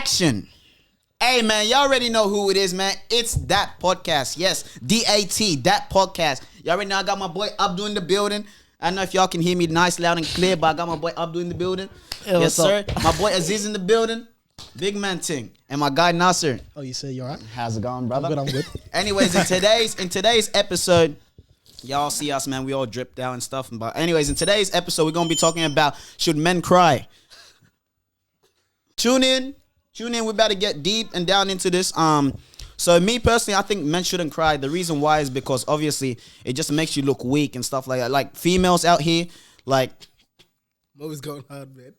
Action. Hey, man, y'all already know who it is, man. It's That Podcast. Yes, D-A-T, That Podcast. Y'all already know I got my boy Abdu in the building. I don't know if y'all can hear me nice, loud, and clear, but I got my boy Abdu in the building. Hey, yes, sir. My boy Azeez in the building. Big man ting. And my guy Nasir. Oh, you say you're right? How's it going, brother? I'm good. Anyways, in today's episode, y'all see us, man. We all dripped out and stuff. But anyways, in today's episode, we're going to be talking about should men cry? Tune in. We're about to get deep and down into this. So me personally, I think men shouldn't cry. The reason why is because obviously it just makes you look weak and stuff like that. Like females out here, like Moey's going hard, man.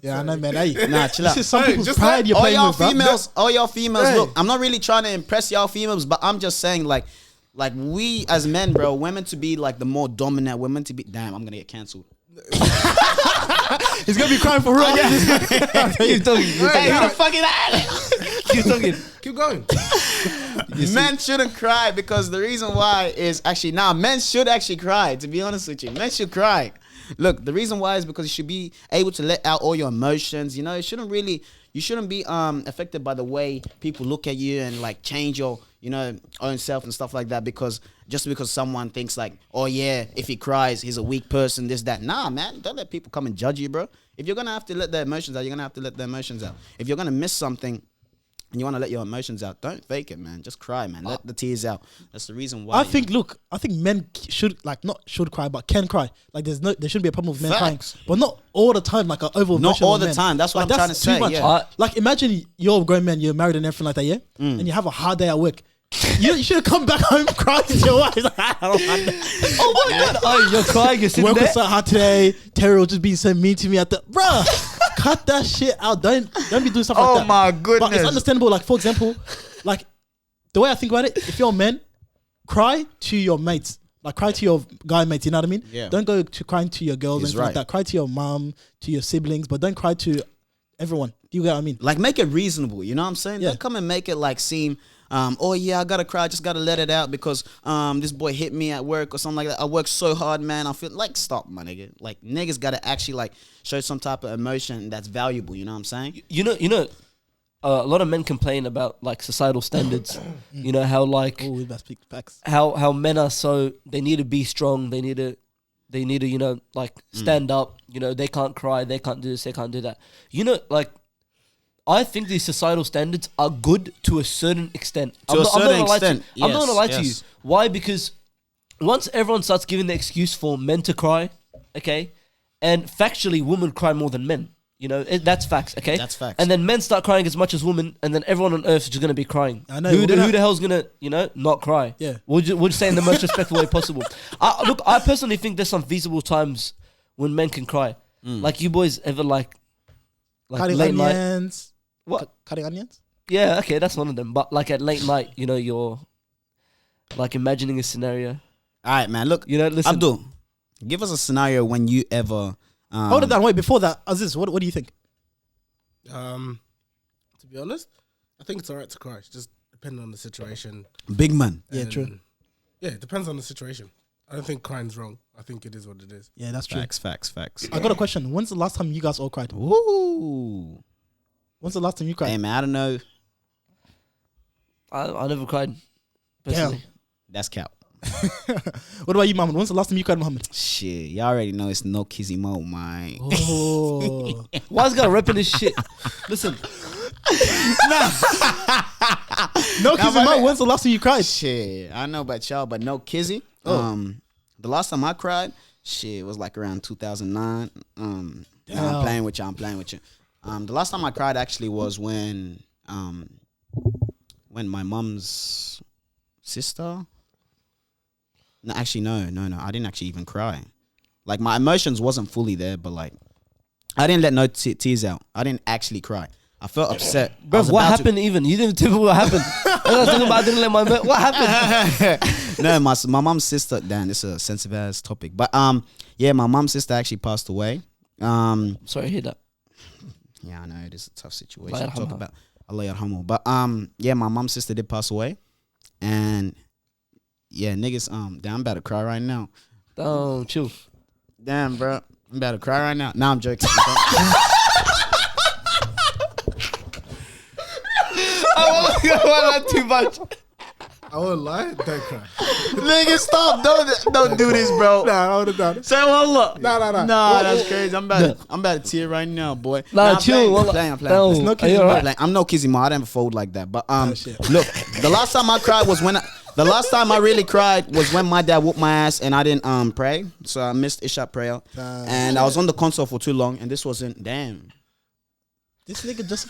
Yeah, I know, man. Hey, nah, chill out. This is some people's pride you're playing with, bro. All y'all females, Hey. look, I'm not really trying to impress y'all females, but I'm just saying, like we as men, bro, women to be like the more dominant, women to be. Damn, I'm gonna get cancelled. He's gonna be crying for real. Keep talking. Hey, who the fuck is that? Keep talking. Keep going. Men shouldn't cry because the reason why is actually men should actually cry. To be honest with you, men should cry. Look, the reason why is because you should be able to let out all your emotions. You know, you shouldn't be affected by the way people look at you and like change your, you know, own self and stuff like that because someone thinks like, oh yeah, if he cries, he's a weak person, this, that. Nah, man, don't let people come and judge you, bro. If you're gonna have to let their emotions out, you're gonna have to let their emotions out. If you're gonna miss something and you want to let your emotions out, don't fake it, man. Just cry, man. Let the tears out. That's the reason why. I think men should not should cry, but can cry. Like there shouldn't be a problem with men crying, but not all the time. Like over not all the time. That's what I'm trying to say. Yeah. Like imagine you're a grown man, you're married and everything like that, yeah, and you have a hard day at work. You should have come back home crying to your wife. Like, I don't want that. Oh my god! Oh, you're crying. You're sitting Work there. was so hard today. Terry was just being so mean to me at the bruh. Cut that shit out. Don't be doing stuff like that. Oh my goodness. But it's understandable. Like for example, like the way I think about it, if you're a man, cry to your mates. Like cry to your guy mates. You know what I mean? Yeah. Don't go to crying to your girls and He's stuff like that. Cry to your mom, to your siblings, but don't cry to everyone. Do you get what I mean? Like make it reasonable. You know what I'm saying? Yeah. Don't come and make it like seem. Oh yeah, I gotta cry. I just gotta let it out because this boy hit me at work or something like that. I work so hard, man. I feel like stop, my nigga. Like niggas gotta actually like show some type of emotion that's valuable. You know what I'm saying? You know, a lot of men complain about like societal standards. You know how like Oh, we must speak facts. how men are so they need to be strong. They need to you know like stand up. You know they can't cry. They can't do this. They can't do that. You know like. I think these societal standards are good to a certain extent. To a certain extent, I'm not gonna lie yes, to you. yes. Why? Because once everyone starts giving the excuse for men to cry, okay, and factually women cry more than men. You know, that's facts, okay? That's facts. And then men start crying as much as women, and then everyone on earth is just gonna be crying. I know, Who we're the gonna- hell's gonna, you know, not cry? Yeah. We'll just say in the most respectful way possible. I personally think there's some feasible times when men can cry. Like you boys ever like Cutting late night? onions. What? Cutting onions? Yeah, okay, that's one of them. But like at late night, you know, you're like imagining a scenario. All right, man. Look, You know, listen. Abdul, give us a scenario when you ever. Hold it down. Wait, before that, Aziz, what do you think? To be honest, I think it's alright to cry. It's just depending on the situation. Big man. Yeah, And, true. Yeah, it depends on the situation. I don't think crying's wrong. I think it is what it is. Yeah, that's true. Facts. I got a question. When's the last time you guys all cried? Ooh. When's the last time you cried? Hey, man, I don't know. I never cried. Personally. That's cap. What about you, Mohammed? When's the last time you cried, Mohammed? Shit, y'all already know it's no kizzy mo, man. Oh. Why is guy repping this shit? Listen, No, kids but- when's the last time you cried? Shit, I know about y'all, but no kizzy. Oh. The last time I cried, shit, was like around 2009. I'm Damn. playing with you. The last time I cried actually was when my mom's sister. No, actually, no. I didn't actually even cry. Like my emotions wasn't fully there, but like I didn't let no tears out. I didn't actually cry. I felt upset. I bro, was what about to- happened even? You didn't tell me what happened. I was thinking about I didn't let my what happened? No, my mom's sister. Damn, this is a sensitive ass topic. But yeah, my mom's sister actually passed away. Sorry to hear that. Yeah, I know it is a tough situation Allah to talk yarhamha. about. Allah yarhamu. But yeah, my mom's sister did pass away, and yeah, niggas. Damn, I'm about to cry right now. Oh, chill. Damn, bro, I'm about to cry right now. Nah, I'm joking. Why not too much? I won't lie. Don't cry. Nigga, stop! Don't do this, bro. Nah, I would have done it. Say wallah. Nah. Nah, that's crazy. I'm about to tear right now, boy. Nah, I'm chill. playing. No, It's no are kissing. you alright? I'm no kissing, man. I didn't fold like that. But shit. look, the last time I cried was when the last time I really cried was when my dad whooped my ass and I didn't pray, so I missed Isha prayer, and I was on the console for too long, and this wasn't. Damn, This nigga just.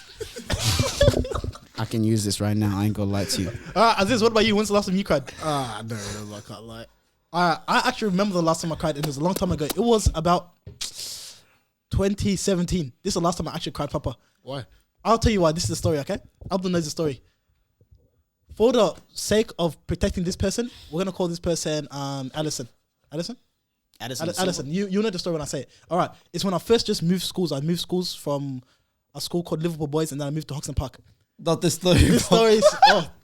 I can use this right now. I ain't gonna lie to you. Aziz, what about you? When's the last time you cried? I don't remember. I can't lie. I actually remember the last time I cried, and it was a long time ago. It was about 2017. This is the last time I actually cried, Papa. Why? I'll tell you why. This is the story, okay? Abdul knows the story. For the sake of protecting this person, we're gonna call this person Allison. Allison? Allison. You know the story when I say it. All right. It's when I first just moved schools. I moved schools from a school called Liverpool Boys, and then I moved to Hoxton Park. Not this story. This story is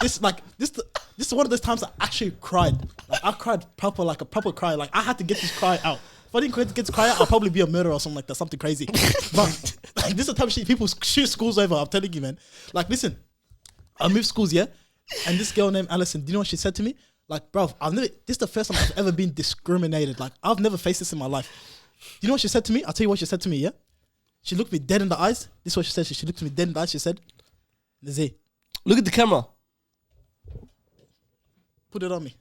this is one of those times I actually cried. Like I cried proper, like a proper cry. Like I had to get this cry out. If I didn't get this cry out, I'll probably be a murderer or something like that, something crazy. But like this is the type of shit people shoot schools over. I'm telling you, man. Like listen, I moved schools, yeah, and this girl named Allison. Do you know what she said to me? Like, bro, this is the first time I've ever been discriminated. Like I've never faced this in my life. Do you know what she said to me? I'll tell you what she said to me. Yeah, she looked me dead in the eyes. This is what she said. She looked me dead in the eyes. She said, Nasir, Look at the camera. put it on me.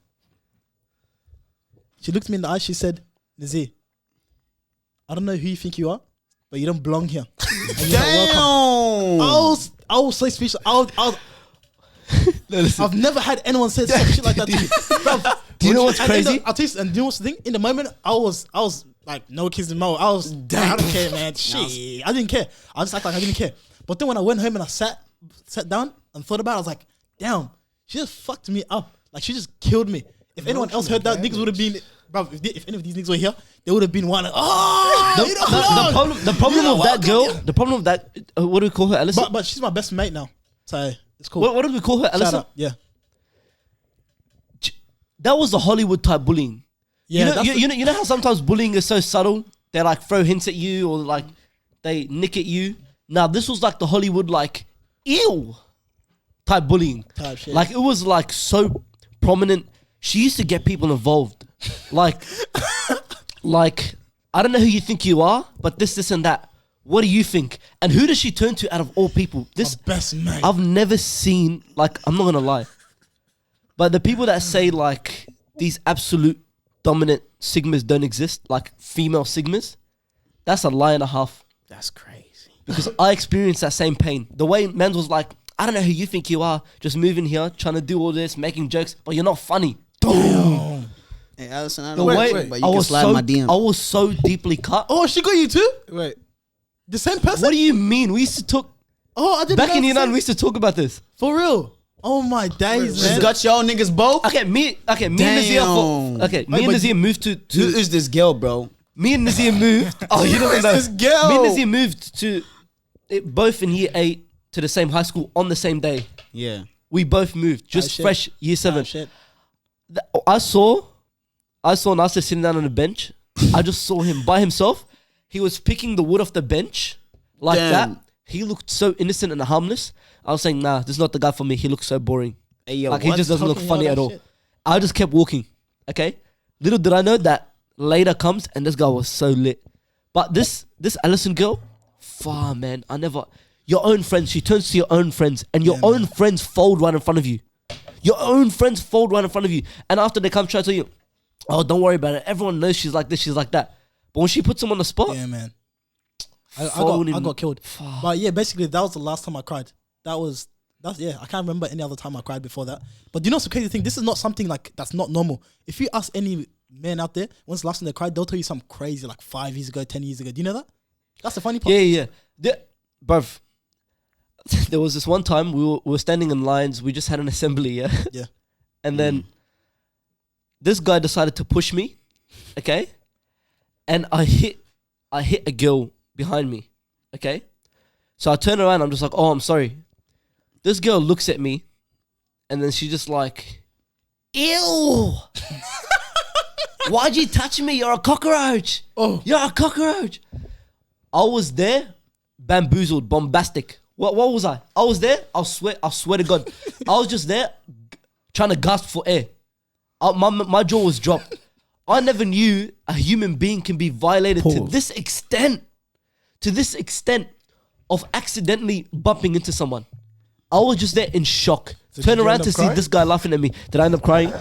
She looked me in the eyes. She said, Nasir, I don't know who you think you are, but you don't belong here. And you're not welcome. I was so speechless. I've never had anyone say some shit like that to me. Bruv, Do you know what's crazy? I'll tell you, and do you know what's the thing? In the moment, I was like, no kids in my mouth. I don't care, man. Shit. I didn't care. I just act like I didn't care. But then when I went home and I sat down and thought about it, I was like, damn, she just fucked me up. Like, she just killed me. If anyone else heard that, niggas would have been, bro, if any of these niggas were here, they would have been one. The problem of that girl, the problem of that, what do we call her, Alison? But she's my best mate now. So it's cool. What do we call her, Shout Alison? out. Yeah. That was the Hollywood type bullying. Yeah. You know how sometimes bullying is so subtle? They like throw hints at you or like they nick at you. Now this was like the Hollywood like ew type bullying. Type shit. Like it was like so prominent. She used to get people involved. Like I don't know who you think you are, but this and that. What do you think? And who does she turn to out of all people? This My best mate. I've never seen, like, I'm not gonna lie, but the people that say like these absolute dominant sigmas don't exist, like female sigmas, that's a lie and a half. That's crazy. Because I experienced that same pain. The way Men's was like, I don't know who you think you are, just moving here, trying to do all this, making jokes, but you're not funny. Damn. Hey, Allison, I The don't way know, but you I can was slide so, my DM. I was so deeply cut. Oh, she got you too? Wait. The same person? What do you mean? We used to talk Oh, I didn't back know in the Iran. same- We used to talk about this. For real? Oh my days, She's man. got y'all niggas both. Me and Nazir. Damn. Me and Nazir moved to Who is this girl, bro? Me and Nazir moved. Oh, you don't know. this girl? Me and Nazir moved to both in year 8 to the same high school on the same day. Yeah. We both moved, just shit. fresh year 7. Oh, shit. I saw Nasir sitting down on a bench. I just saw him by himself. He was picking the wood off the bench like Damn. that. He looked so innocent and harmless. I was saying, nah, this is not the guy for me. He looks so boring. Hey, yo, Like he what? just doesn't look Talking funny all at that all. shit. I just kept walking. Okay. Little did I know that later comes and this guy was so lit. But this Allison girl, far man, your own friends. She turns to your own friends, and your own friends fold right in front of you. Your own friends fold right in front of you, and after they come try to tell you, oh, don't worry about it. Everyone knows she's like this, she's like that. But when she puts them on the spot, Yeah, man. I Folding- got killed. But yeah, basically that was the last time I cried. I can't remember any other time I cried before that. But you know what's the crazy thing? This is not something like that's not normal. If you ask any man out there when's the last time they cried, they'll tell you something crazy like 5 years ago, 10 years ago. Do you know that? That's the funny part. yeah. Bruv, there was this one time we were standing in lines. We just had an assembly, yeah. Yeah. And then this guy decided to push me, okay? And I hit a girl behind me, okay? So I turn around, I'm just like, oh, I'm sorry. This girl looks at me, and then she just like, ew! Why'd you touch me? You're a cockroach. Oh. You're a cockroach. I was there, bamboozled, bombastic. What was I? I was there, I swear to God. I was just there trying to gasp for air. My jaw was dropped. I never knew a human being can be violated to this extent. To this extent of accidentally bumping into someone. I was just there in shock. So Turn did you around end to up see crying? this guy laughing at me. Did I end up crying?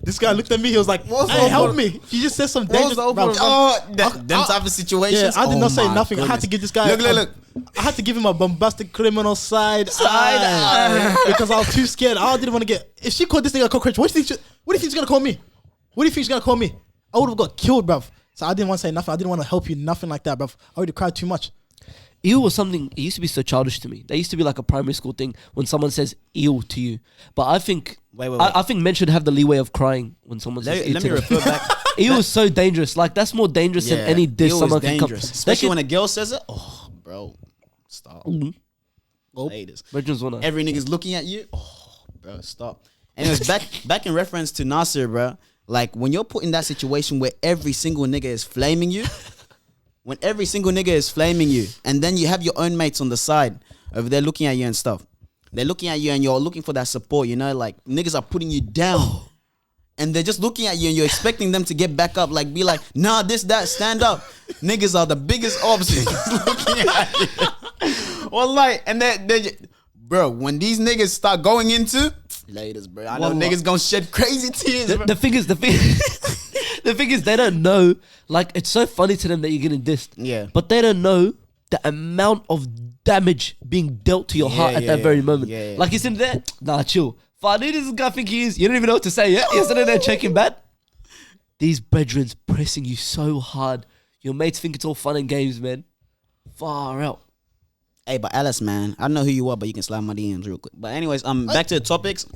This guy looked at me. He was like, What's "Hey, the help overall- me!" He just said some What was dangerous. the overall? Bruv, Oh, them type of situations. yeah, I did Oh not say my nothing. I had to goodness. give this guy. Look. I had to give him a bombastic criminal side eye. because I was too scared. I didn't want to get. If she called this nigga a cockroach, what do you think she's gonna call me? What do you think she's gonna call me? I would have got killed, bruv. So I didn't want to say nothing. I didn't want to help you, nothing like that, bruv. I already cried too much. Ew was something, it used to be so childish to me. There used to be like a primary school thing when someone says ew to you. But I think Wait. I think men should have the leeway of crying when someone says ew Let to me them. refer back. Ew is so dangerous. Like that's more dangerous than any diss it was someone can come. dangerous, especially when a girl says it. Oh, bro, stop. Ladies, Virgins wanna. every nigga's looking at you. Oh, bro, stop. Anyways, back in reference to Nasir, bro. Like when you're put in that situation where every single nigga is flaming you, and then you have your own mates on the side over there looking at you and stuff. They're looking at you and you're looking for that support, you know, like niggas are putting you down. And they're just looking at you and you're expecting them to get back up, like be like, nah, this, that, stand up. Niggas are the biggest obstacles looking at you. Well, like, and bro, when these niggas start going into ladies, bro, I know niggas gonna shed crazy tears, bro. The thing is, the thing is, they don't know. Like, it's so funny to them that you're getting dissed. Yeah. But they don't know the amount of damage being dealt to your heart at that very moment. Yeah. Like, he's in there, nah, chill. Fuck, who does this guy think he is? You don't even know what to say, yeah? You're sitting there checking bad. These brethrens pressing you so hard. Your mates think it's all fun and games, man. Far out. Hey, but Alice, man, I don't know who you are, but you can slide my DMs real quick. But anyways, back to the topics.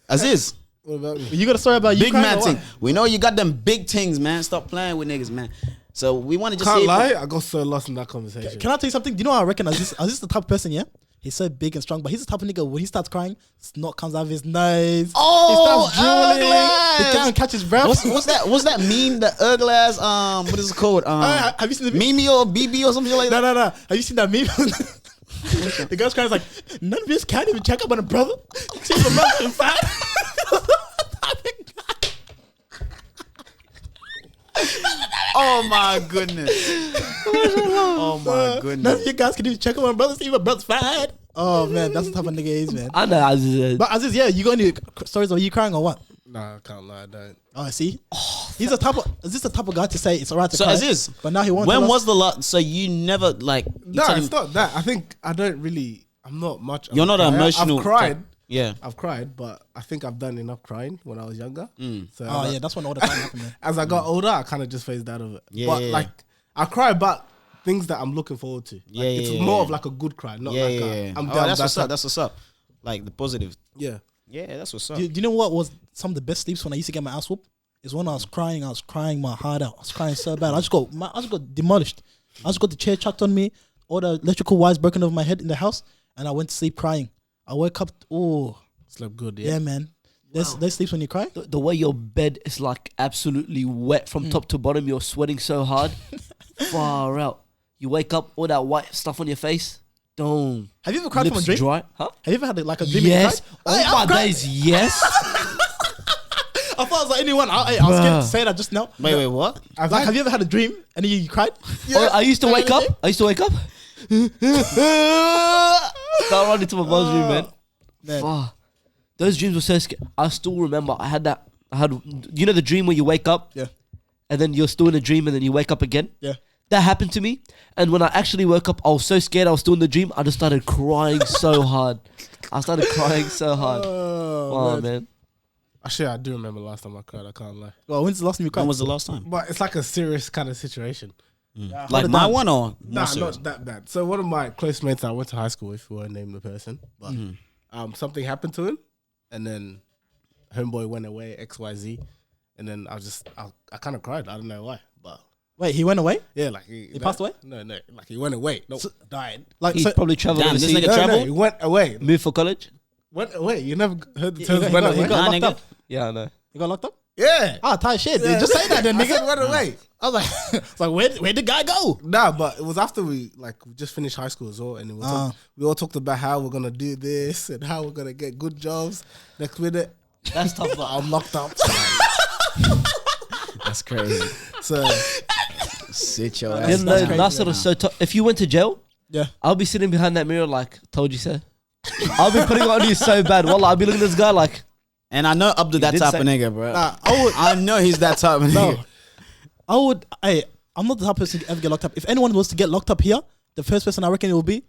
Azeez, What about me? You got a story about you big crying man or thing. what? We know you got them big things, man. Stop playing with niggas, man. So we want to just Can't see. lie, I got so lost in that conversation. Can I tell you something? Do you know what I reckon? Aziz the type of person, yeah? He's so big and strong, but he's the type of nigga when he starts crying, snot comes out of his nose. Oh, he starts drooling. ugly. He can't catch his breath. What's that? What's that meme? The ugly ass. What is it called? Have you seen the meme? Mimi or BB or something like that? No. Have you seen that meme? The girl's crying like, none of this can't even check up on a brother. See my brother fat. Oh my goodness. Oh my None goodness. of you guys can even check up on a brother. See my brother's fat. Oh man, that's the type of nigga he is, man. I know. But Aziz, yeah, you got any stories of you crying or what? Nah, I can't lie, I don't. Oh, see, he's the type of. Is this the type of guy to say it's alright to So cry? Aziz, but now he won't. when tell us. was the last? So you never like? you Nah, tell it's him- not that. I think I don't really. I'm not much. of You're a not an crier. emotional I've cried. type. Yeah. I've cried, but I think I've done enough crying when I was younger. So Oh yeah, that's when all the time happened, man. as I got older, I kind of just phased out of it. Yeah, but yeah, like, I cry about things that I'm looking forward to. Like, Yeah, it's yeah, more yeah. of like a good cry, not Yeah, like yeah, a, yeah. I'm Oh, down. that's what's that up. That's what's up. Like the positive. yeah. Yeah, that's what's up. Do you know what was some of the best sleeps when I used to get my ass whooped? Is when I was crying my heart out. I was crying so bad. I just got demolished. I just got the chair chucked on me, all the electrical wires broken over my head in the house, and I went to sleep crying. I woke up. Oh, Slept good. yeah, man. There's sleeps when you cry. The way your bed is like absolutely wet from top to bottom, you're sweating so hard. Far out. You wake up, all that white stuff on your face. Don't. Have you ever cried from a Lips dream? dry. Huh? Have you ever had like a dream? Yes. And you cried? Hey, Oh I've my cried. days, yes. I thought I was like anyone. I was scared to say that just now. Wait, what? Like, have you ever had a dream and then you cried? Oh, I used to wake up. Start running to my mom's room, man. Man. Fuck. Those dreams were so scary. I still remember I had, you know the dream where you wake up Yeah, and then you're still in a dream and then you wake up again? yeah. That happened to me. And when I actually woke up, I was so scared I was still in the dream. I just started crying so hard. Oh, man. Actually, I do remember last time I cried. I can't lie. Well, when's the last time you cried? When was the last time? But it's like a serious kind of situation. Like my one or more Nah, serious? not that bad. So one of my close mates I went to high school with, we won't name the person, but something happened to him, and then homeboy went away, XYZ, and then I kind of cried. I don't know why, but Wait, he went away? yeah, like He passed away? No, like he went away. No, died. Like, He so, probably traveled Damn, this overseas. nigga No, traveled? he went away. Moved for college? Went away. You never heard the he term got, went he away? got Nah, locked nigga. up. Yeah, I know. He got locked up? Yeah. Ah, tight shit. Dude. Just say that then, I said, nigga. run away. I was like, it's like where'd the guy go? Nah, but it was after we just finished high school as well, and we all talked about how we're gonna do this and how we're gonna get good jobs. Next minute, That's tough. But I'm locked up. That's crazy. So Sit your you ass know, down. Nasir is so tough. If you went to jail, Yeah. I'll be sitting behind that mirror like, told you so. I'll be putting it on you so bad. Wallah, I'll be looking at this guy like, And I know Abdu that did type say- of nigga, bro. Nah, I know he's that type of nigga. I'm not the type of person to ever get locked up. If anyone was to get locked up here, the first person I reckon it will be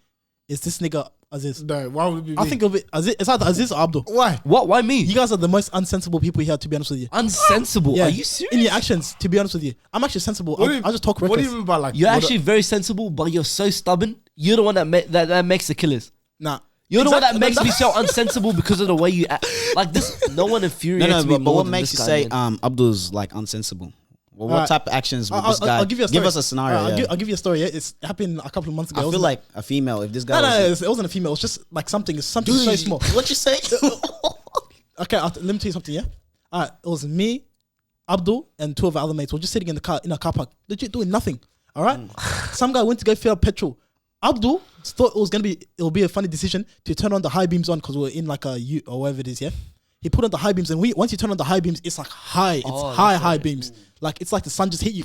is this nigga Azeez. no, why would it be me? I think it'll be Azeez. It's either Azeez or Abdul. why? what? Why me? You guys are the most unsensible people here, to be honest with you. Unsensible. Are you serious? In your actions, to be honest with you. I'm actually sensible. What do you- I just talk What do reckless. you mean by like? You're what actually very sensible, but you're so stubborn. You're the one that makes the killers. Nah. You're the one that Exactly. makes me so unsensible because of the way you act. Like this, no one infuriates me But more what than makes this you guy, say man. Abdul's like unsensible? Well, what Alright. type of actions would this guy I'll give you a story. give us a scenario? yeah. I'll give you a story. Yeah? It's happened a couple of months ago. I It feel wasn't- like a female. If this guy was it wasn't a female. It was just like something so small. What you say? Okay, let me tell you something. Yeah, it was me, Abdul, and two of our other mates. We were just sitting in a car park, legit doing nothing. All right, some guy went to go fill up petrol. Abdul thought it'll be a funny decision to turn on the high beams on because we're in like a U or whatever it is. Yeah, he put on the high beams, and once you turn on the high beams, it's like high. It's high beams. Like it's like the sun just hit you,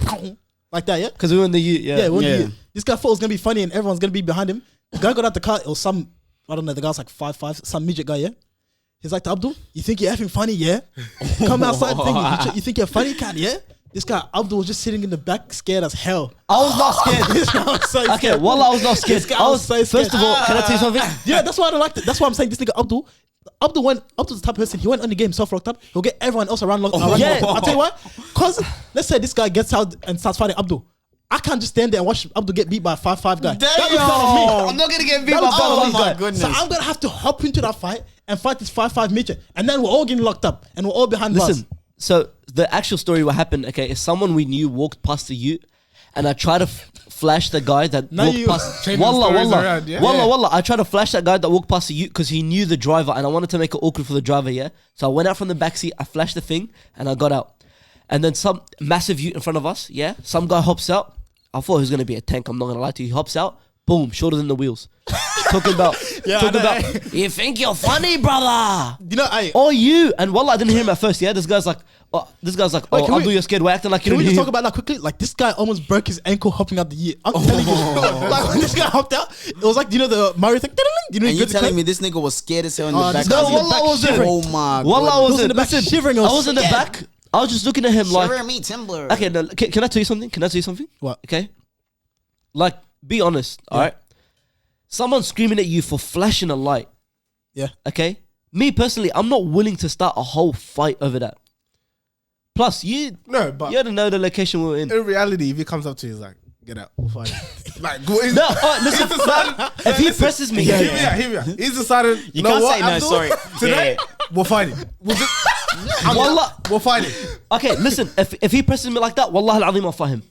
like that. Yeah. Because we were in the U. Yeah, Yeah. this guy thought it was gonna be funny and everyone's gonna be behind him. The guy got out the car. It was some, I don't know. The guy's like 5'5", some midget guy. Yeah, he's like to Abdul, "You think you're effing funny? Yeah, come outside. You think you're funny, cat? Yeah." This guy Abdul was just sitting in the back, scared as hell. I was not scared. This guy was so Okay, scared. well, I was not scared. This guy I was was so scared. First of all, can I tell you something? Yeah, that's why I don't like it. That's why I'm saying this nigga Abdul's the type of person. He went on the game self locked up. He'll get everyone else around locked up. yeah. I'll tell you why. Because let's say this guy gets out and starts fighting Abdul. I can't just stand there and watch Abdul get beat by a 5'5" guy. That looks bad on me. I'm not gonna get beat That by looks bad on oh me. my goodness. So I'm gonna have to hop into that fight and fight this 5'5" midget, and then we're all getting locked up and we're all behind bars. Listen, so the actual story what happened, okay, is someone we knew walked past the ute and I tried to flash the guy that Now walked you- past. Changing stories around, yeah? Wallah. I tried to flash that guy that walked past the ute because he knew the driver and I wanted to make it awkward for the driver, yeah? So I went out from the back seat, I flashed the thing and I got out. And then some massive ute in front of us, yeah? Some guy hops out. I thought he was going to be a tank, I'm not going to lie to you. He hops out, boom, shorter than the wheels. talking about, you think you're funny, brother? You know, Or you. And wallah, I didn't hear him at first, yeah? This guy's like, Wait, can Abdul, you're scared. We're acting like you can we don't just hear talk about that quickly? Like this guy almost broke his ankle hopping out the year. I'm telling you, like when this guy hopped out, it was like, you know, the Mario thing. You know, And you good telling clip? me this nigga was scared as hell in the Oh, back? this guy's No, in the wallah, back I wasn't. shivering. Oh my Wallah, I god. was in wasn't. the back Listen, shivering, I I was was in the scared. back. I was just looking at him like, Shiver me timber. okay, no, can I tell you something? Can I tell you something? What? Okay. Like, be honest, all right? Someone screaming at you for flashing a light, Yeah. okay? Me personally, I'm not willing to start a whole fight over that. Plus, you had to know the location we were in. in reality, if he comes up to you, he's like, "Get out, we'll fight." Like, go in. No, listen, if he presses me, Hear me out. He's decided. You know can't what, say no, Abdul? sorry. Today, Yeah. we'll fight him. We'll just, Wallah. we'll fight him. Okay, listen, if he presses me like that, wallah al-azim, I'll fight him.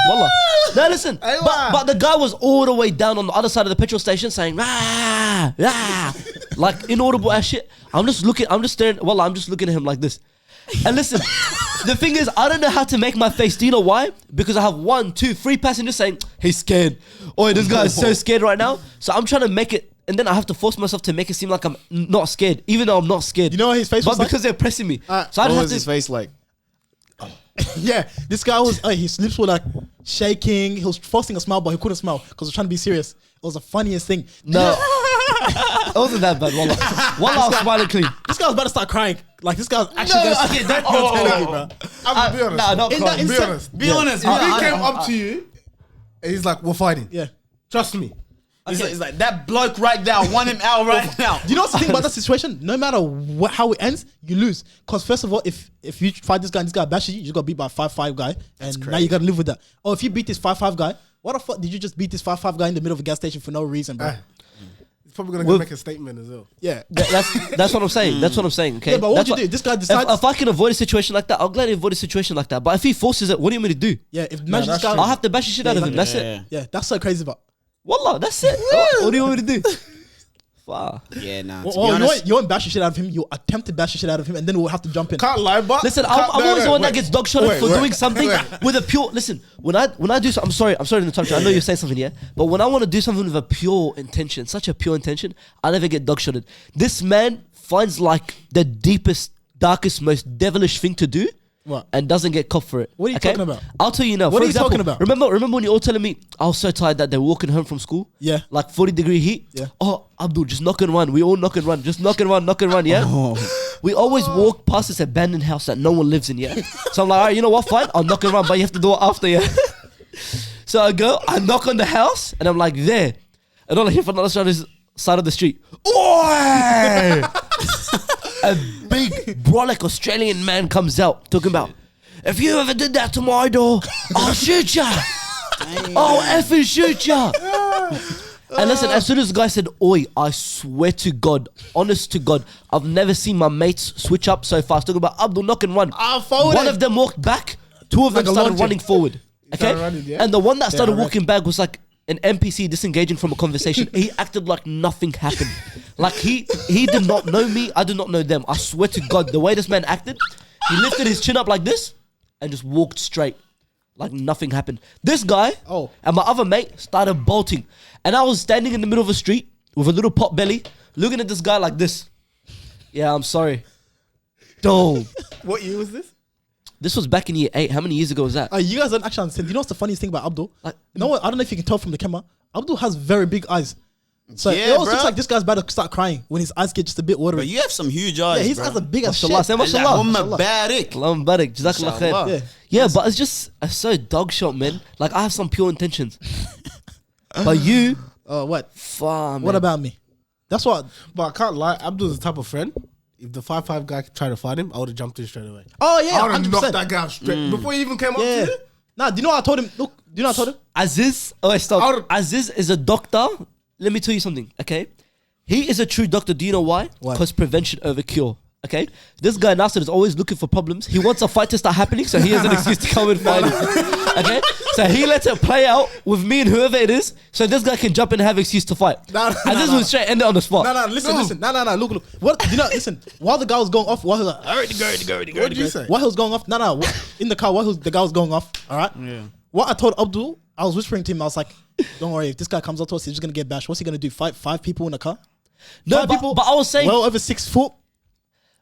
Wallah. No, listen, but the guy was all the way down on the other side of the petrol station saying, rah, rah, like inaudible ass shit. I'm just staring, wallah, I'm just looking at him like this. And listen, the thing is, I don't know how to make my face. Do you know why? Because I have 1, 2, 3 passengers saying, he's scared. Or this guy is so scared right now. So I'm trying to make it, and then I have to force myself to make it seem like I'm not scared, even though I'm not scared. You know what his face but was like? because they're pressing me. So I What have was to his face like? Yeah, this guy was, his lips were like shaking. He was forcing a smile, but he couldn't smile because he was trying to be serious. It was the funniest thing. No. It wasn't that bad, wallah. Wallah, I was smiling clean. This guy was about to start crying. Like this guy was actually No, gonna okay, start don't- I'm telling you, bro. I'm be honest. Nah, not In crying. that Be instant- honest. Be honest. If he I- came up to you and he's like, "We're fighting." Yeah. Trust me. It's like that bloke right there. I want him out right now. Do you know what's the thing about that situation? No matter how it ends, you lose. Because first of all, if you fight this guy and this guy bashes you, you just got beat by a 5'5" guy, and now you got to live with that. Or if you beat this 5'5" guy, what the fuck did you just beat this 5'5" guy in the middle of a gas station for no reason, bro? He's probably gonna make a statement as well. Yeah. That's what I'm saying. That's what I'm saying. Okay. Yeah, but what That's would you do? This guy decides. If I can avoid a situation like that, I'll gladly avoid a situation like that. But if he forces it, what do you want me to do? Yeah, if imagine this guy. I'll have to bash the shit out of him. That's it. Yeah, that's so crazy, but Wallah, that's it. What do you want me to do? far. Yeah, nah. You won't bash the shit out of him. You attempt to bash the shit out of him, and then we'll have to jump in. Can't lie, but Listen, I'm always the one that gets dog shotted for doing something with a pure. Listen, when I do, I'm sorry to interrupt you. I know you're saying something, yeah. But when I want to do something with a pure intention, such a pure intention, I never get dog shotted. This man finds like the deepest, darkest, most devilish thing to do. What? And doesn't get caught for it. What are you talking about? I'll tell you now. What For are you example, talking about? Remember when you all telling me I was so tired that they were walking home from school? Yeah. Like 40-degree heat? Yeah. Oh, Abdul, just knock and run. We all knock and run. Just knock and run, yeah? We always walk past this abandoned house that no one lives in, yeah? So I'm like, all right, you know what? Fine, I'll knock and run, but you have to do it after, yeah? So I go, I knock on the house, and I'm like, there. And all I hear from the other side of the street, oi! A big, brolic Australian man comes out, talking about, if you ever did that to my door, I'll shoot ya. I'll effing shoot ya. And listen, as soon as the guy said, oi, I swear to God, honest to God, I've never seen my mates switch up so fast. Talking about Abdul, knock and run. One of them walked back, two of them started running forward. Okay? Running, yeah? And the one that started walking back was like an NPC disengaging from a conversation. He acted like nothing happened. Like he did not know me, I did not know them. I swear to God, the way this man acted, he lifted his chin up like this and just walked straight. Like nothing happened. This guy and my other mate started bolting. And I was standing in the middle of a street with a little pot belly, looking at this guy like this. Yeah, I'm sorry. Don't. What year was this? This was back in year 8. How many years ago was that? You guys don't actually understand. You know what's the funniest thing about Abdul? Like, you know what? I don't know if you can tell from the camera. Abdul has very big eyes. So Yeah, it always bro. looks like this guy's about to start crying when his eyes get just a bit watery. But you have some huge eyes, Yeah, his bro. eyes are big as shit. Mashallah, say mashallah. Allahumma barik. Allahumma barik. Jazakallah khair. Mashallah. Yeah. Yeah, but it's just so dog shot, man. Like I have some pure intentions. But you, What? far, man. What about me? That's what. But I can't lie, Abdul's the type of friend. If the 5'5" guy tried to fight him, I would have jumped in straight away. Oh yeah, I would have 100%. knocked that guy out straight before he even came up Yeah. to you. Nah, do you know what I told him? Look, do you know what I told him? Aziz? Oh, wait, stop. Out- Aziz is a doctor. Let me tell you something, okay? He is a true doctor. Do you know why? Why? Because prevention over cure. Okay, this guy Nasir is always looking for problems. He wants a fight to start happening, so he has an excuse to come and fight him. Okay, so he lets it play out with me and whoever it is, so this guy can jump in and have excuse to fight. And this will straight end it on the spot. No, listen. No, look. What? Do you know? Listen. While the guy was going off, while he was like, already go. What did you say? While he was going off, no. In the car, while the guy was going off. All right. Yeah. What I told Abdul, I was whispering to him. I was like, "Don't worry. If this guy comes up to us, he's just gonna get bashed. What's he gonna do? Fight 5 people in the car? No, 5 but I was saying, well over 6 foot.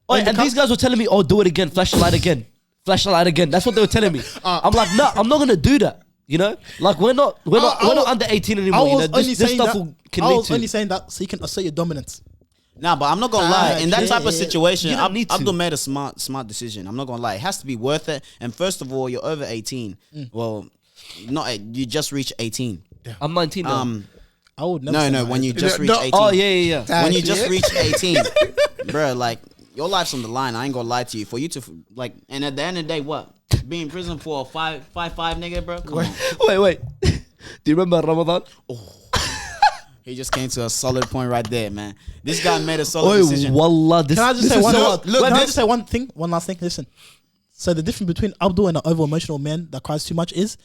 and these guys were telling me, "Oh, do it again, flash the light again, flash the light again." That's what they were telling me. I'm like, no, I'm not gonna do that. You know, like we're not under 18 I anymore. You know, was only this saying stuff that. can I lead was to. only saying that so you can assert your dominance. Nah, but I'm not gonna lie. In that yeah, type of yeah. situation, You don't need to. Abdul made a smart decision. I'm not gonna lie. It has to be worth it. And first of all, you're over 18. Well, not you just reached 18. I'm 19 now. I would never. say No. that. When you just reach No. 18. Oh yeah. When you just reach 18, bro, like your life's on the line. I ain't gonna lie to you. For you to like, and at the end of the day, what? Be in prison for a 5'5" nigga, bro? Come on. Wait. Do you remember Ramadan? He just came to a solid point right there, man. This guy made a solid Oh, decision. wallah. This, Can I just this say is one? so- Can I just say one last thing? Listen. So the difference between Abdul and an over emotional man that cries too much is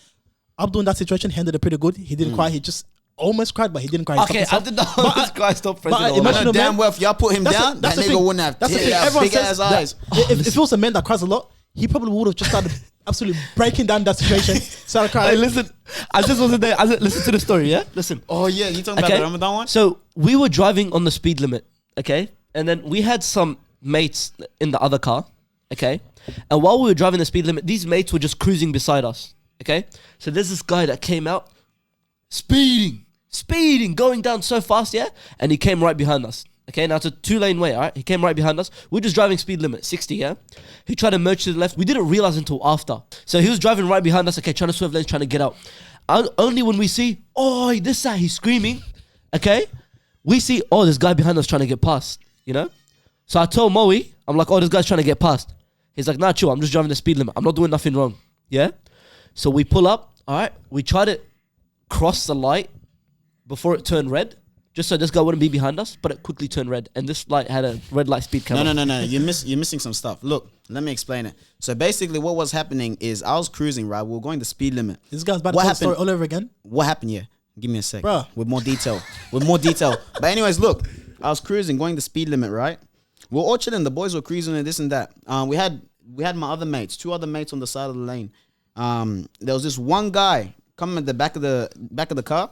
Abdul in that situation handled it pretty good. He didn't cry. He just almost cried, but he didn't cry. He Okay, I stopped did himself. not. This guy stopped pressing but all imagine that. a Damn man- well, if y'all put him down, that the nigga thing. wouldn't have That's the thing. have Everyone big says ass eyes. if it was a man that cries a lot, he probably would have just started absolutely breaking down that situation. Started Hey, crying. listen. Aziz wasn't there. Aziz, listen to the story, yeah? Listen. Oh yeah, you talking about Okay. the Ramadan one? So we were driving on the speed limit, okay? And then we had some mates in the other car, okay? And while we were driving the speed limit, these mates were just cruising beside us, okay? So there's this guy that came out, speeding, going down so fast, yeah? And he came right behind us. Okay, now it's a 2-lane way, all right? He came right behind us. We're just driving speed limit, 60, yeah? He tried to merge to the left. We didn't realize until after. So he was driving right behind us, okay, trying to swerve lanes, trying to get out. Only when we see, oh, this guy, he's screaming, okay? We see, oh, this guy behind us trying to get past, you know? So I told Moey, I'm like, oh, this guy's trying to get past. He's like, nah, chill, I'm just driving the speed limit. I'm not doing nothing wrong, yeah? So we pull up, all right? We try to cross the light before it turned red, just so this guy wouldn't be behind us, but it quickly turned red. And this light had a red light speed camera. No. You're missing some stuff. Look, let me explain it. So basically, what was happening is I was cruising, right? We were going the speed limit. This guy's about to What tell the happened? story all over again. What happened here? Give me a sec. Bruh. With more detail. But anyways, look. I was cruising, going the speed limit, right? We're all chilling. The boys were cruising and this and that. We had my other mates, 2 other mates on the side of the lane. There was this one guy coming at the back of the car.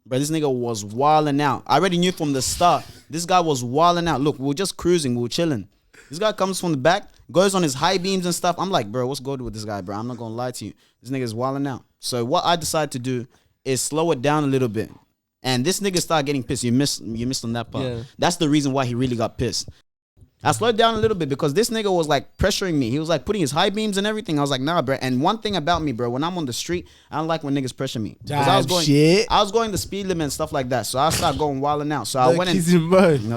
But this nigga was wilding out. I already knew from the start. This guy was wilding out. Look, we were just cruising. We were chilling. This guy comes from the back, goes on his high beams and stuff. I'm like, bro, what's good with this guy, bro? I'm not going to lie to you. This nigga's wilding out. So what I decided to do is slow it down a little bit. And this nigga started getting pissed. You missed on that part. Yeah. That's the reason why he really got pissed. I slowed down a little bit because this nigga was like pressuring me. He was like putting his high beams and everything. I was like, nah, bro. And one thing about me, bro, when I'm on the street, I don't like when niggas pressure me. Because I was going the speed limit and stuff like that. So I started going wilding out. So I went and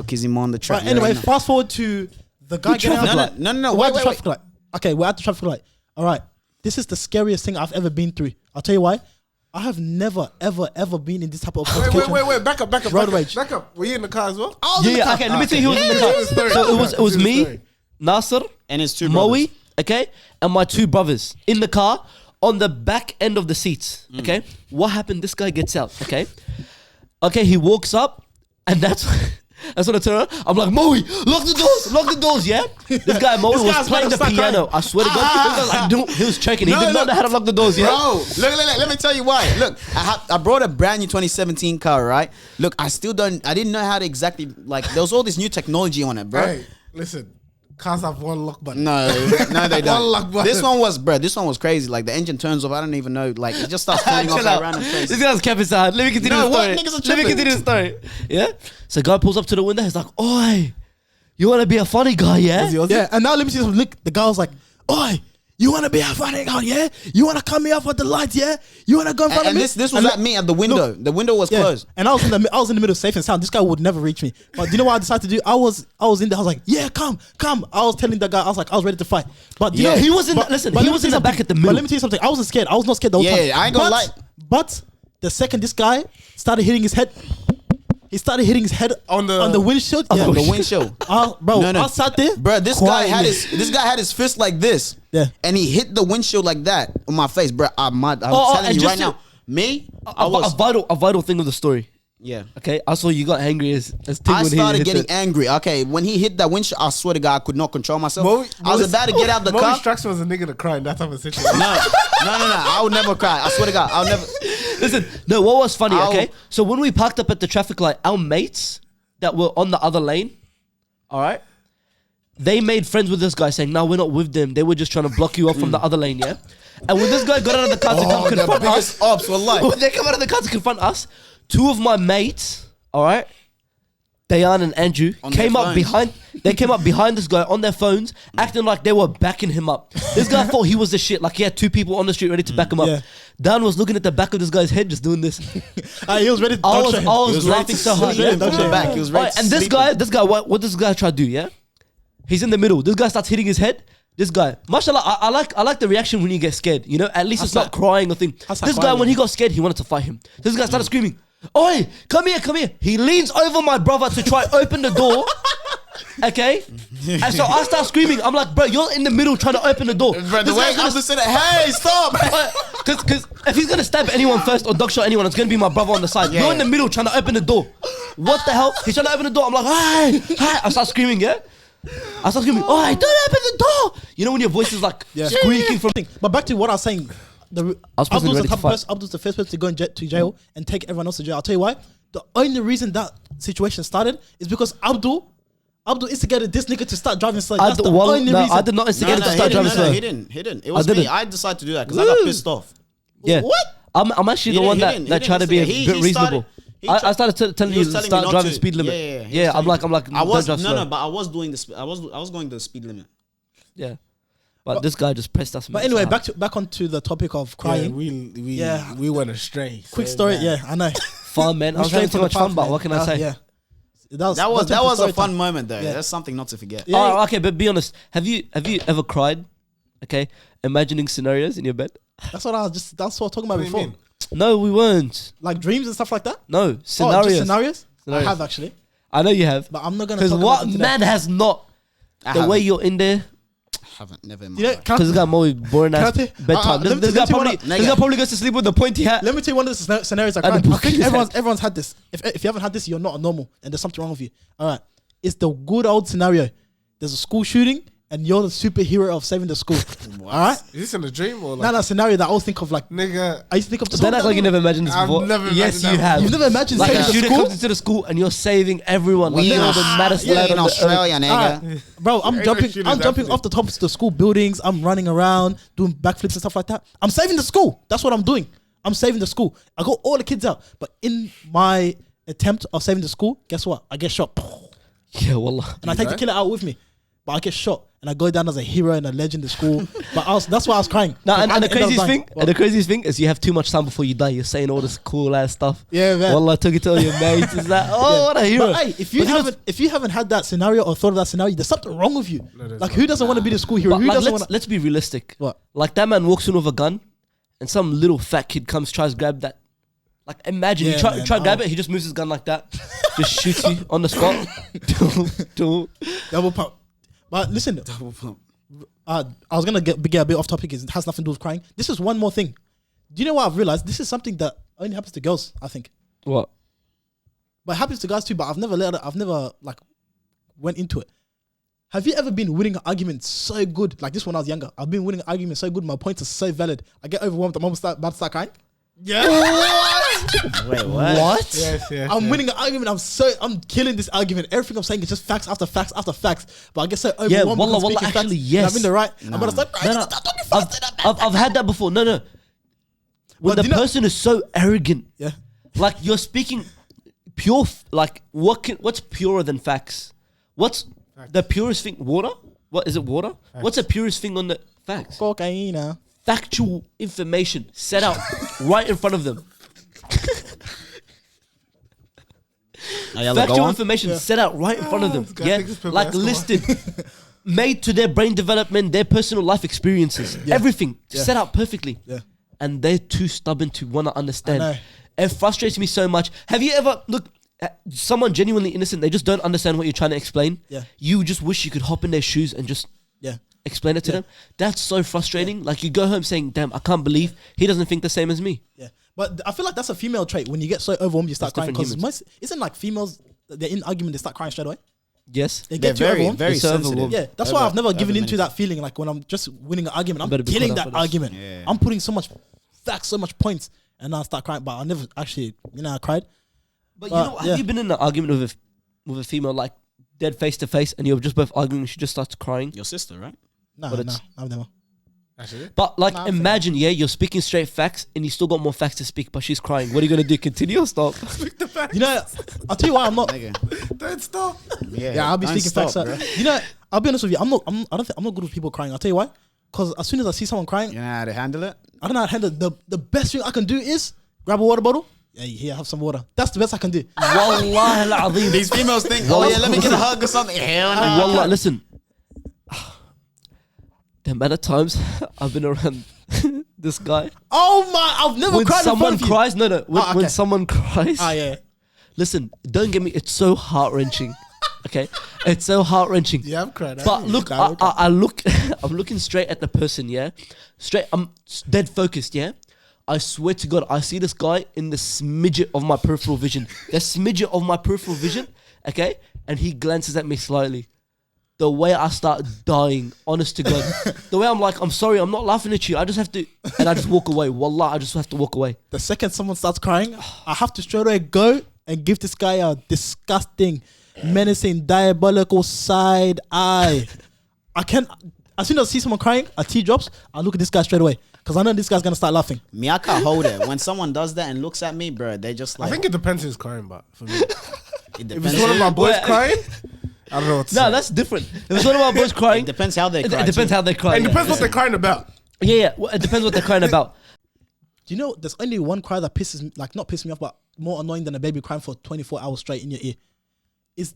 kissing on the track. Right, anyway, fast forward to the guy getting out. No. We're at the traffic light. Okay, we're at the traffic light. All right. This is the scariest thing I've ever been through. I'll tell you why. I have never, ever been in this type of situation. Wait. Back up. Road rage. Back up. Were you in the car as well? Yeah. Okay, let me tell you who was in the car. So it was me, Nasir, and his 2 Moey, brothers. okay, and my 2 brothers in the car on the back end of the seats. Okay, what happened? This guy gets out. Okay, he walks up, and that's when I turn around. I'm like, Moey, lock the doors, yeah. This guy Moey was playing the piano. Crying. I swear to God, he was choking. He did not know how to lock the doors, yeah. Bro, look, let me tell you why. Look, I brought a brand new 2017 car, right? Look, I didn't know how to exactly, like, there was all this new technology on it, bro. Hey, listen. Cars have one lock button. No, they don't. One lock button. This one was crazy. Like the engine turns off. I don't even know. Like it just starts turning off at random places. This guy's kept his hand. Let me continue the story. Yeah. So guy pulls up to the window. He's like, "Oi, you want to be a funny guy, yeah?" Yeah. And now let me see something. Look, the guy was like, "Oi, you want to be a funny guy, yeah? You want to cut me off at the lights, yeah? You want to go in front of me?" This was at me at the window. Look, the window was closed. And I was in the middle, safe and sound. This guy would never reach me. But do you know what I decided to do? I was in there. I was like, "Yeah, come." I was telling the guy. I was ready to fight. But you know, he was in. He was in the back at the middle. But let me tell you something. I wasn't scared. I was not scared the whole time. Yeah, I ain't gonna lie. But the second this guy started hitting his head. He started hitting his head on the windshield. Yeah, on the windshield. Bro, I sat there. Bro, this guy had his fist like this. Yeah. And he hit the windshield like that on my face, bro. I'm telling you right now. A vital thing of the story. Yeah. Okay. I saw you got angry as I started getting angry. Okay. When he hit that windshield, I swear to God, I could not control myself. I was about to get out the car. Moey strikes me as a nigga to cry in that type of situation. No. I would never cry. I swear to God, I'll never. Listen, no, what was funny, okay? So when we parked up at the traffic light, our mates that were on the other lane, all right, they made friends with this guy saying, "No, we're not with them. They were just trying to block you off from the other lane, yeah?" And when this guy got out of the car to come confront us, when they come out of the car to confront us, 2 of my mates, all right, Dayan and Andrew, came up behind this guy on their phones, acting like they were backing him up. This guy thought he was the shit, like he had 2 people on the street ready to back him up. Yeah. Dan was looking at the back of this guy's head, just doing this. He was ready to I was laughing so hard. He was ready and this guy, what does this guy try to do? Yeah, he's in the middle. This guy starts hitting his head. This guy, mashallah, I like the reaction when you get scared. You know, at least it's not crying or thing. This guy, when he got scared, he wanted to fight him. This guy started screaming, "Oi, come here." He leans over my brother to try open the door. Okay? And so I start screaming. I'm like, "Bro, you're in the middle trying to open the door." Bro, the way I'm just hey, stop. Because if he's going to stab anyone first or dog shot anyone, it's going to be my brother on the side. You're in the middle trying to open the door. What the hell? He's trying to open the door. I'm like, "Hey." I start screaming, yeah? I start screaming, "Oh, don't open the door." You know when your voice is like squeaking from... But back to what I was saying. Abdul's the first person to go to jail and take everyone else to jail. I'll tell you why. The only reason that situation started is because Abdul instigated this nigga to start driving slow. That's the only reason. I did not instigate him to start driving slow. No, he didn't. It was me. I decided to do that because I got pissed off. Yeah. What? I'm actually the one that tried to be a bit reasonable. I started telling you to start driving speed limit. Yeah. I'm like, but I was doing this. I was going the speed limit. Yeah. But this guy just pressed us. But anyway, back onto the topic of crying. We went astray. Quick story. Man. Yeah, I know. Fun, man. I was having so much fun, but what can I say? Yeah. That was a fun moment though. Yeah. That's something not to forget. Yeah. Oh, okay, but be honest. Have you ever cried? Okay, imagining scenarios in your bed. That's what I was talking about before. No, we weren't. Like dreams and stuff like that. No, scenarios. Scenarios. I have actually. I know you have. But I'm not gonna. Because what man has not? The way you're in there. haven't. Never in my You know, life. can I- Because this guy Moey boring Can I ass tell you- bedtime. let me This tell guy you probably what- goes to sleep with the pointy hat. Let me tell you one of the scenarios I And cried. the I book think is everyone's had this. If you haven't had this, you're not normal, and there's something wrong with you. All right, it's the good old scenario. There's a school shooting, and you're the superhero of saving the school. All right, Is this in a dream or like? now that scenario that I always think of, like Nigga, I used to think of. Don't act like you never imagined this I've before. never Yes, imagined you that have. You've never imagined Like saving a the shooter school, comes into the school and you're saving everyone. Like We you're in the maddest yeah, lad in on the earth. Australia, nigga. Alright, bro, I'm Ain't no jumping. shooters I'm jumping happening. off the tops of the school buildings. I'm running around doing backflips and stuff like that. I'm saving the school. That's what I'm doing. I'm saving the school. I got all the kids out, but in my attempt of saving the school, guess what? I get shot, Yeah, wallah. and I take the killer out with me. But I get shot, and I go down as a hero and a legend in school. But that's why I was crying. No, Because and I the ended up craziest dying. thing, and the craziest thing is you have too much time before you die. You're saying all this cool ass stuff. Yeah, man. Wallah, took it to all your mates. Is that? Oh, what a hero! But hey, if you haven't had that scenario or thought of that scenario, there's something wrong with you. there's Like, who doesn't want to be the school hero? But Who like, doesn't want to? let's be realistic. What? Like that man walks in with a gun, and some little fat kid comes tries to grab that. Like imagine Yeah, you try man. to grab Oh. it, he just moves his gun like that, just shoots you on the spot. Double pump. But listen, I was gonna get a bit off topic. It has nothing to do with crying. This is one more thing. Do you know what I've realized? This is something that only happens to girls, I think, What? but it happens to guys too. But I've never like went into it. Have you ever been winning an argument so good? Like this when I was younger, I've been winning an argument so good. My points are so valid. I get overwhelmed. I'm almost about to start crying. Wait, what? yes, yes. I'm winning an argument. I'm killing this argument. Everything I'm saying is just facts after facts after facts. But I get so overwhelmed. Yeah, because wallah, I'm speaking wallah, facts, actually, and yes. I'm in the right. I'm gonna start crying. No, no. Start talking faster than that. I've had that before. No. When But the do you know- person is so arrogant, Yeah. like you're speaking pure. Like what's purer than facts? What's the purest thing? Water? What is it? Water? What's the purest thing on the facts? Cocaine. Factual information set out right in front of them. Factual information set out right in front of them. this guy Yeah, thinks it's like Pablo listed, made to their brain development, their personal life experiences, everything set out perfectly. Yeah. And they're too stubborn to want to I understand. know. It frustrates me so much. Have you ever someone genuinely innocent? They just don't understand what you're trying to explain. Yeah. You just wish you could hop in their shoes and just Yeah. explain it to them. That's so frustrating. Like you go home saying, "Damn, I can't believe he doesn't think the same as me." Yeah. But I feel like that's a female trait. When you get so overwhelmed, you start That's crying. different Because isn't like females, they're in argument, they start crying straight away. Yes. They They're get too very, overwhelmed. very It's so sensitive. overwhelmed. Yeah, that's why I've never given into many that feeling. Like when I'm just winning an argument, I'm better be killing caught that up for this. argument. Yeah. I'm putting so much facts, so much points, and then I start crying. But I never actually, I cried. But you know, have you been in an argument with a female like dead face to face, and you're just both arguing, and she just starts crying? Your sister, right? No, But no, it's- I've never. Actually, But like, Nah, imagine, you're speaking straight facts, and you still got more facts to speak, but she's crying. What are you gonna do? Continue or stop? You know, I'll tell you why I'm not. Nigga. don't stop. Yeah, I'll be don't speaking stop, facts. bro. You know, I'll be honest with you. I don't think I'm not good with people crying. I'll tell you why. Because as soon as I see someone crying, You know how to handle it? I don't know how to handle the best thing I can do is grab a water bottle. Yeah, here, have some water. That's the best I can do. Wallahi al-azim. These females think, oh yeah, let me get a hug or something. Hell no. Wallah, listen. The amount of times I've been around this guy. Oh my! I've never When cried in someone front of you. cries, no. When, okay. when someone cries, Ah, yeah. listen, don't get me. It's so heart wrenching. Okay, it's so heart wrenching. Yeah, I've cried. But look, I look, I'm looking straight at the person. Yeah, straight. I'm dead focused. Yeah, I swear to God, I see this guy in the smidget of my peripheral vision. The smidget of my peripheral vision. Okay, and he glances at me slightly. The way I start dying, honest to God. The way I'm like, I'm sorry, I'm not laughing at you. I just have to, and I just walk away. Wallah, I just have to walk away. The second someone starts crying, I have to straight away go and give this guy a disgusting, menacing, diabolical side eye. I can't. As soon as I see someone crying, a tear drops. I look at this guy straight away because I know this guy's gonna start laughing. Me, I can't hold it. When someone does that and looks at me, bro, they just like. I think it depends who's crying, but for me, it if depends. it's one of my boys Well, crying, I don't know what to No, say. that's different. If it's one of our boys crying, It depends how they it cry. depends too. how they cry. It yeah. depends what they're crying about. Yeah. Well, it depends what they're crying about. Do you know there's only one cry that pisses me, like not pisses me off, but more annoying than a baby crying for 24 hours straight in your ear? It's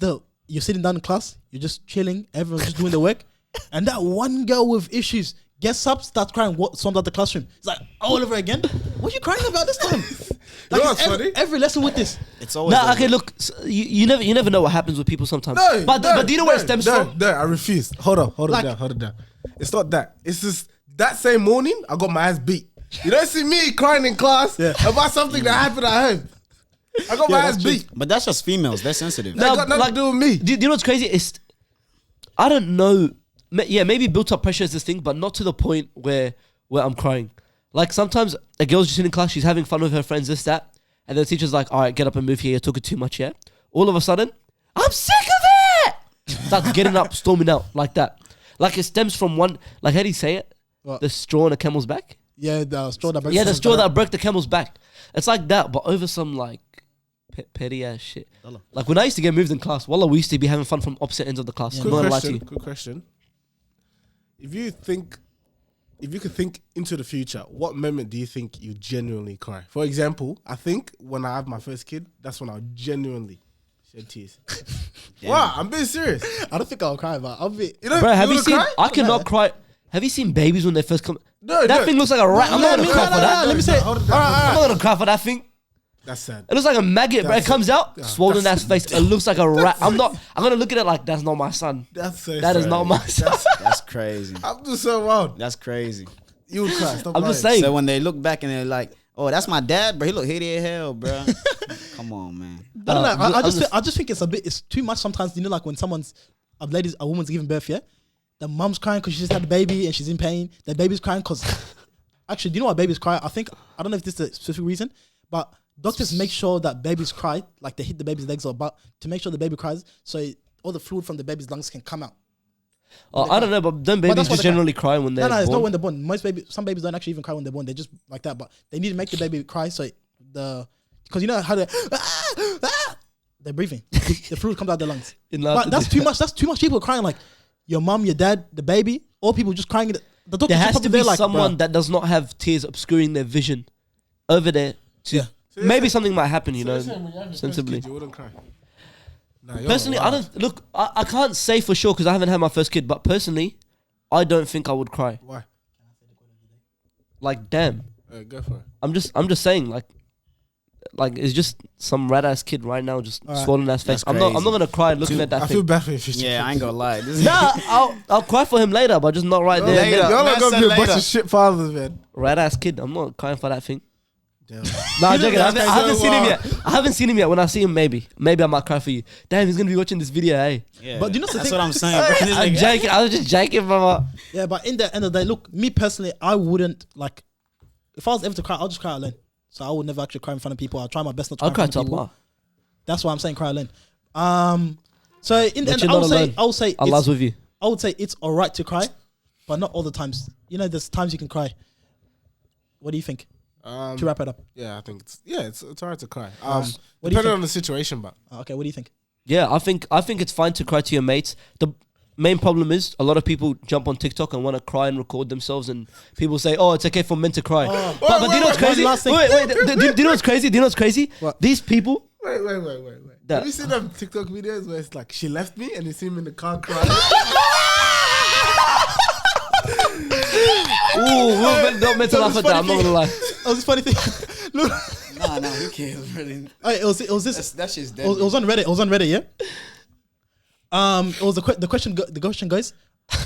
you're sitting down in class, you're just chilling, everyone's just doing their work, and that one girl with issues gets up, starts crying, storms out the classroom. It's like all over again. What are you crying about this time? You know what's funny? Every lesson with this. It's always. Nah, okay, look, you never know what happens with people sometimes. No, but do you know where it stems from? No, I refuse. Hold it down. It's not that. It's just that same morning I got my ass beat. You don't see me crying in class about something that happened at home. I got my ass beat. But that's just females. They're sensitive. That got nothing to do with me. Do you know what's crazy? I don't know. Yeah, maybe built up pressure is this thing, but not to the point where I'm crying. Like sometimes a girl's just in class, she's having fun with her friends, this, that, and the teacher's like, all right, get up and move here, you took it too much, yeah? All of a sudden, I'm sick of it! Starts getting up, storming out, like that. Like it stems from one, like how do you say it? What? The straw on a camel's back? Yeah, the straw that breaks. Yeah, the straw that broke the camel's back. It's like that, but over some like petty ass shit. Like when I used to get moved in class, wallah, we used to be having fun from opposite ends of the class. I'm not gonna lie to you. Quick question. If you could think into the future, what moment do you think you genuinely cry? For example, I think when I have my first kid, that's when I'll genuinely shed tears. Wow, I'm being serious. I don't think I'll cry, but I'll be. You know, Bro, have you you seen? cry? I cannot cry. Have you seen babies when they first come? No, that thing looks like a rat. I'm not gonna cry for that. Let me say. Hold it All down. right. I'm not gonna cry for that thing. That's sad. It looks like a maggot, bro. It comes out, swollen ass face. It looks like a rat. I'm gonna look at it like that's not my son. That's so That is sad. not my son. That's crazy. I'm just so wild. That's crazy. You would cry. Stop I'm just lying. saying. So when they look back and they're like, "Oh, that's my dad, bro. He look hideous as hell, bro." Come on, man. I don't know. I just think it's too much sometimes. You know, like when a woman's giving birth, yeah, the mum's crying because she just had a baby and she's in pain. The baby's crying because actually, do you know why babies cry? I don't know if this is a specific reason, but doctors make sure that babies cry, like they hit the baby's legs or butt to make sure the baby cries, so all the fluid from the baby's lungs can come out. I don't know, but don't that's babies what just they cry. generally cry when they're No, it's not born? when they're born. Some babies don't actually even cry when they're born. They're just like that, but they need to make the baby cry so because you know how they're breathing. The fluid comes out their lungs. But that's too much. That's too much people crying. Like your mum, your dad, the baby, all people just crying. The doctor There has to be like, someone bruh. that does not have tears obscuring their vision over there. Maybe something might happen, you know, sensibly. You wouldn't cry. Nah, you're Personally, wild. I don't look. I can't say for sure because I haven't had my first kid. But personally, I don't think I would cry. Why? Like, damn. Go for it. I'm just saying, like it's just some rat ass kid right now, just swollen ass face. That's I'm not crazy. gonna cry looking at that I feel thing. bad for you. Yeah, I ain't gonna lie. This is Nah, I'll cry for him later, but just not right there. and Later. then. Y'all are Man gonna said be a bunch later. of shit fathers, man. Rat ass kid. I'm not crying for that thing. Damn. Nah, I'm joking. I That's haven't so seen him wild. yet. I haven't seen him yet. When I see him, maybe I might cry for you. Damn, he's gonna be watching this video, hey. Yeah, But you know the that's thing- what I'm saying. Bro. This I'm nigga- joking. I was just joking, mama. Yeah, but in the end of the day, look, me personally, I wouldn't like. If I was ever to cry, I'll just cry alone. So I would never actually cry in front of people. I'll try my best not to I'll cry cry in to front of people. Allah. That's why I'm saying cry alone. So in the But end, you're I would not say, alone. I would say, Allah's with you. I would say it's alright to cry, but not all the times. You know, there's times you can cry. What do you think? To wrap it up. Yeah, I think it's alright to cry. What do you Depending think? on the situation, but Okay, what do you think? Yeah, I think it's fine to cry to your mates. The main problem is a lot of people jump on TikTok and want to cry and record themselves, and people say, "Oh, it's okay for men to cry." But do you know what's crazy? One last thing. Wait. Do you know what's crazy? Do you know what's crazy? What? These people. wait. That- Have you seen them TikTok videos where it's like she left me and you see him in the car crying? Ooh, we're not meant to laugh at that. I'm not gonna lie. Oh, this funny thing. Look, Nah, who cares, really? it was this. That's just It was on Reddit. It was on Reddit, yeah. It was the question. The question goes,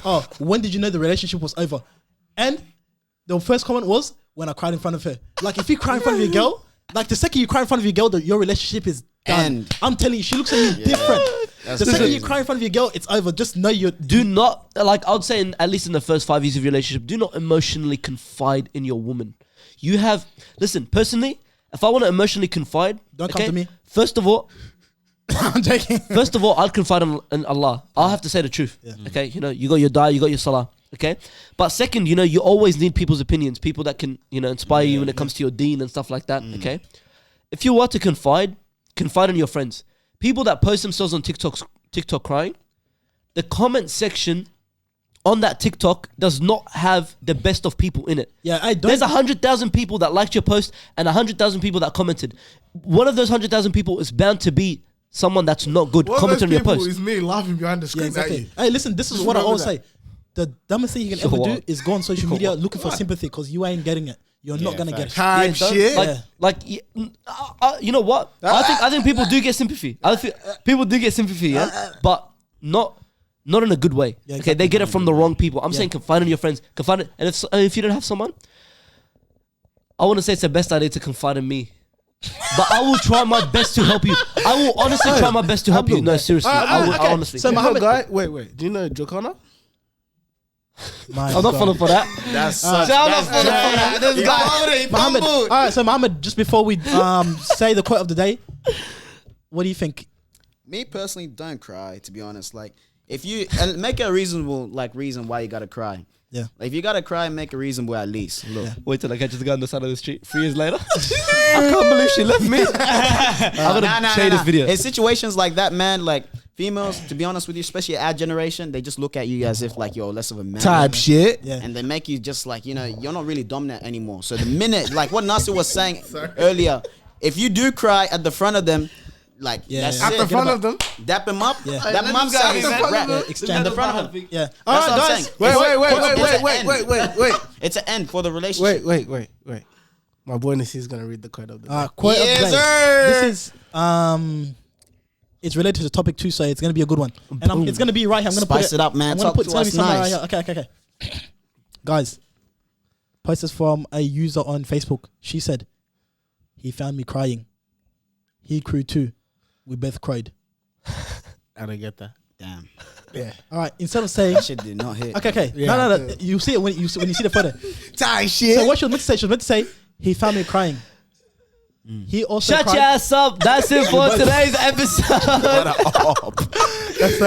"Oh, when did you know the relationship was over?" And the first comment was, "When I cried in front of her." Like, if you cry in front of your girl, like the second you cry in front of your girl, your relationship is done. End. I'm telling you, she looks at you different. That's The second crazy. you cry in front of your girl, it's over. Just know you're. Do not, like, I would say, at least in the first 5 years of your relationship, do not emotionally confide in your woman. You have, listen, personally, if I want to emotionally confide, Don't come to me. First of all, I'm joking. I'd confide in Allah. I'll have to say the truth. Okay, you know, you got your dua, you got your salah. Okay, but second, you know, you always need people's opinions, people that can, you know, inspire you when it comes to your deen and stuff like that. Okay, if you were to confide in your friends. People that post themselves on TikTok crying, the comment section on that TikTok does not have the best of people in it. Yeah, I don't. There's 100,000 people that liked your post and 100,000 people that commented. One of those 100,000 people is bound to be someone that's not good One of commenting on those your people post. is me laughing behind the Yeah, screen at exactly. you. Hey, listen, this is Just what I remember always that. say. The dumbest thing you can So ever what? do is go on social media looking for sympathy because you ain't getting it. you're not gonna get it. Type don't- shit. You know what? I think people do get sympathy. I think people do get sympathy, yeah, but not in a good way. Yeah, okay, exactly. they get it from the wrong people. I'm Yeah. saying confide in your friends, confide in, and if you don't have someone, I want to say it's the best idea to confide in me. But I will try my best to help you. I will honestly try my best to help you. No, seriously, I will, okay. honestly. So So Mohammed- guy, wait. Do you know Jokana? My I'm not God. falling for that. That's I'm not falling for that. This guy. Mohammed. All right, so Mohammed, just before we say the quote of the day, what do you think? Me personally, don't cry. To be honest, like if you and make a reasonable reason why you gotta cry. Yeah. Like, if you gotta cry, make a reasonable at least. Look, Wait till I catch this guy on the side of the street 3 years later. I can't believe she left me. I'm gonna share this video. In situations like that, man, like females, to be honest with you, especially our generation, they just look at you as if like you're less of a man. Type shit. Yeah. And they make you just like, you're not really dominant anymore. So the minute, like what Nasir was saying earlier, if you do cry at the front of them, like that's At it. the front of them. Dap him up. Yeah. Dap him up. Say, front rap. exchange. At the front of them. Yeah. That's All what right, I'm guys. saying. Wait. It's an end for the relationship. Wait. My boy Nasir is gonna read the quote of the day. Quote of the Yes, day. sir. This is it's related to the topic too, so it's gonna be a good one. And it's gonna be right here. I'm gonna Spice put it up, man. I'm gonna Talk put to it's gonna be us somewhere nice. right here. Okay. Guys, post this from a user on Facebook. She said, "He found me crying. He cried too. We both cried." I don't get that. Damn. Yeah. All right. Instead of saying, That shit did not hit. okay. Yeah, No. You see it when you see the photo. Type shit. So what she was meant to say? She was meant to say, "He found me crying." He also Shut cried. your ass up. That's it for today's episode. That's